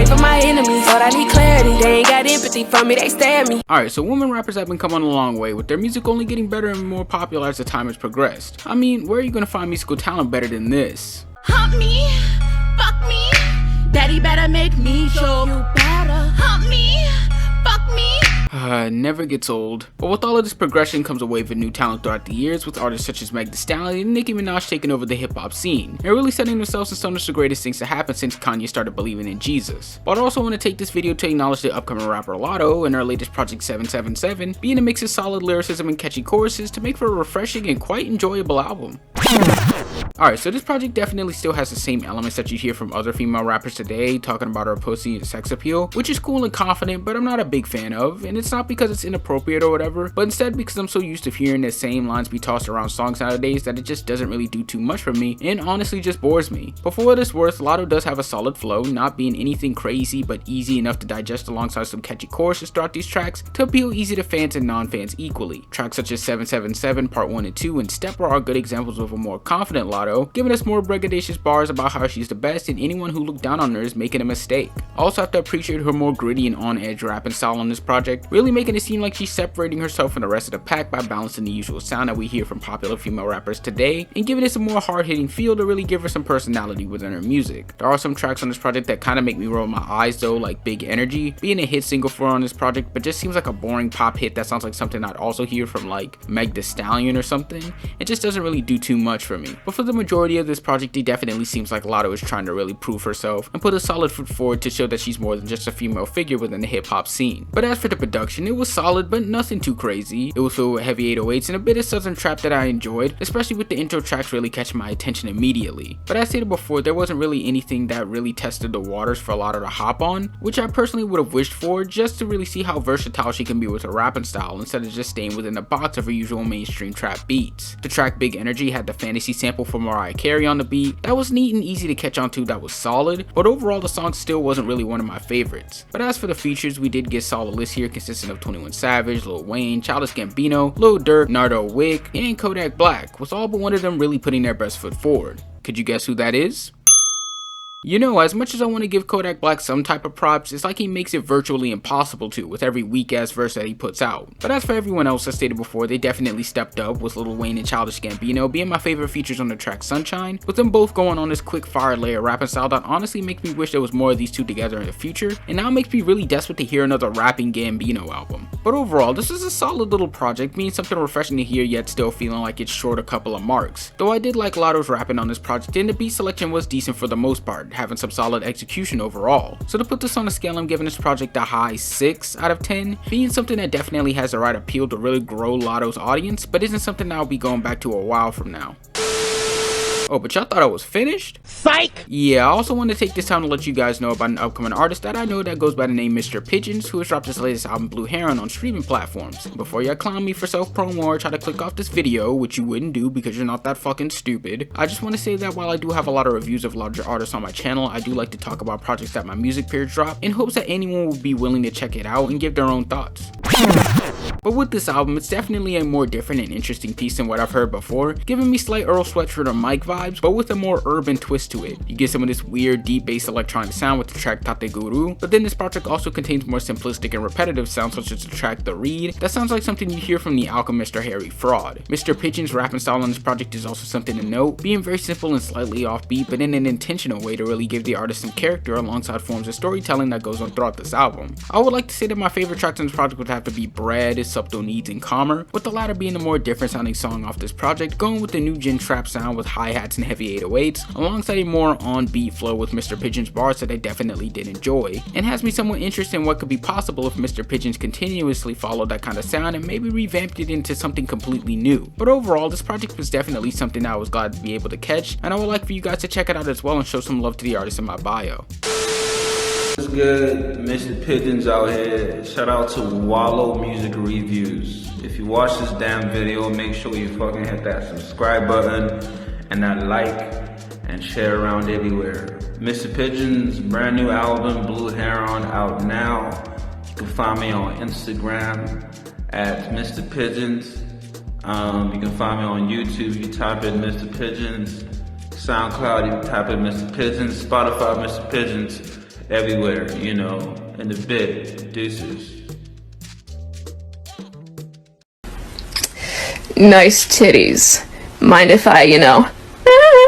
pray for my enemies. Thought I need clarity. They ain't got empathy for me, they stare at me. Alright, so women rappers have been coming a long way, with their music only getting better and more popular as the time has progressed. I mean, where are you gonna find musical talent better than this? Hump me, fuck me, daddy better make me show. You better hump me, fuck me. Never gets old. But with all of this progression comes a wave of new talent throughout the years, with artists such as Meg Thee Stallion and Nicki Minaj taking over the hip-hop scene, and really setting themselves in some of the greatest things to happen since Kanye started believing in Jesus. But I also want to take this video to acknowledge the upcoming rapper Latto and her latest project 777, being a mix of solid lyricism and catchy choruses to make for a refreshing and quite enjoyable album. Alright, so this project definitely still has the same elements that you hear from other female rappers today, talking about her pussy and sex appeal, which is cool and confident, but I'm not a big fan of, and it's not because it's inappropriate or whatever, but instead because I'm so used to hearing the same lines be tossed around songs nowadays that it just doesn't really do too much for me, and honestly just bores me. But for what it's worth, Latto does have a solid flow, not being anything crazy, but easy enough to digest alongside some catchy choruses throughout these tracks to appeal easy to fans and non-fans equally. Tracks such as 777, Part 1 and 2, and Stepper are good examples of a more confident Latto, giving us more braggadocious bars about how she's the best and anyone who looked down on her is making a mistake. I also have to appreciate her more gritty and on-edge rapping style on this project, really making it seem like she's separating herself from the rest of the pack by balancing the usual sound that we hear from popular female rappers today and giving it some more hard-hitting feel to really give her some personality within her music. There are some tracks on this project that kind of make me roll my eyes though, like Big Energy, being a hit single for her on this project, but just seems like a boring pop hit that sounds like something I'd also hear from like Meg Thee Stallion or something. It just doesn't really do too much for me. But for the majority of this project, it definitely seems like Latto is trying to really prove herself and put a solid foot forward to show that she's more than just a female figure within the hip-hop scene. But as for the production, it was solid but nothing too crazy. It was filled with heavy 808s and a bit of southern trap that I enjoyed, especially with the intro tracks really catching my attention immediately. But as stated before, there wasn't really anything that really tested the waters for Latto to hop on, which I personally would have wished for just to really see how versatile she can be with her rapping style instead of just staying within the box of her usual mainstream trap beats. The track Big Energy had the fantasy sample from Mariah Carey on the beat. That was neat and easy to catch on to, that was solid, but overall the song still wasn't really one of my favorites. But as for the features, we did get solid lists here consisting of 21 Savage, Lil Wayne, Childish Gambino, Lil Durk, Nardo Wick, and Kodak Black, with all but one of them really putting their best foot forward. Could you guess who that is? You know, as much as I want to give Kodak Black some type of props, it's like he makes it virtually impossible to with every weak ass verse that he puts out. But as for everyone else, as stated before, they definitely stepped up, with Lil Wayne and Childish Gambino being my favorite features on the track Sunshine, with them both going on this quick fire layer rapping style that honestly makes me wish there was more of these two together in the future, and now makes me really desperate to hear another rapping Gambino album. But overall, this is a solid little project, being something refreshing to hear yet still feeling like it's short a couple of marks. Though I did like Latto's rapping on this project, and the beat selection was decent for the most part, having some solid execution overall. So to put this on a scale, I'm giving this project a high 6 out of 10, being something that definitely has the right appeal to really grow Latto's audience, but isn't something I'll be going back to a while from now. Oh, but y'all thought I was finished? Psych! Yeah, I also want to take this time to let you guys know about an upcoming artist that I know that goes by the name Mr Pigeons, who has dropped his latest album Blue Heron on streaming platforms. Before y'all clown me for self-promo or try to click off this video, which you wouldn't do because you're not that fucking stupid, I just want to say that while I do have a lot of reviews of larger artists on my channel, I do like to talk about projects that my music peers drop in hopes that anyone will be willing to check it out and give their own thoughts. But with this album, it's definitely a more different and interesting piece than what I've heard before, giving me slight Earl Sweatshirt or Mike vibes, but with a more urban twist to it. You get some of this weird deep bass electronic sound with the track Tate Guru, but then this project also contains more simplistic and repetitive sounds such as the track The Reed, that sounds like something you hear from The Alchemist or Harry Fraud. Mr Pigeons' rapping style on this project is also something to note, being very simple and slightly offbeat, but in an intentional way to really give the artist some character alongside forms of storytelling that goes on throughout this album. I would like to say that my favorite tracks on this project would have to be Bread, Subtle Needs, and Calmer, with the latter being the more different sounding song off this project, going with the new gen trap sound with hi-hats and heavy 808s, alongside a more on-beat flow with Mr Pigeons bars that I definitely did enjoy, and has me somewhat interested in what could be possible if Mr Pigeons continuously followed that kind of sound and maybe revamped it into something completely new. But overall, this project was definitely something that I was glad to be able to catch, and I would like for you guys to check it out as well and show some love to the artist in my bio. What's good? Mr Pigeons out here. Shout out to Wallow Music Reviews. If you watch this damn video, make sure you fucking hit that subscribe button and that like and share around everywhere. Mr Pigeons' brand new album Blue Heron out now. You can find me on Instagram at Mr Pigeons. You can find me on YouTube. You type in Mr Pigeons. SoundCloud, you type in Mr Pigeons. Spotify, Mr Pigeons. everywhere, you know, in a bit. Deuces. Nice titties. Mind if I,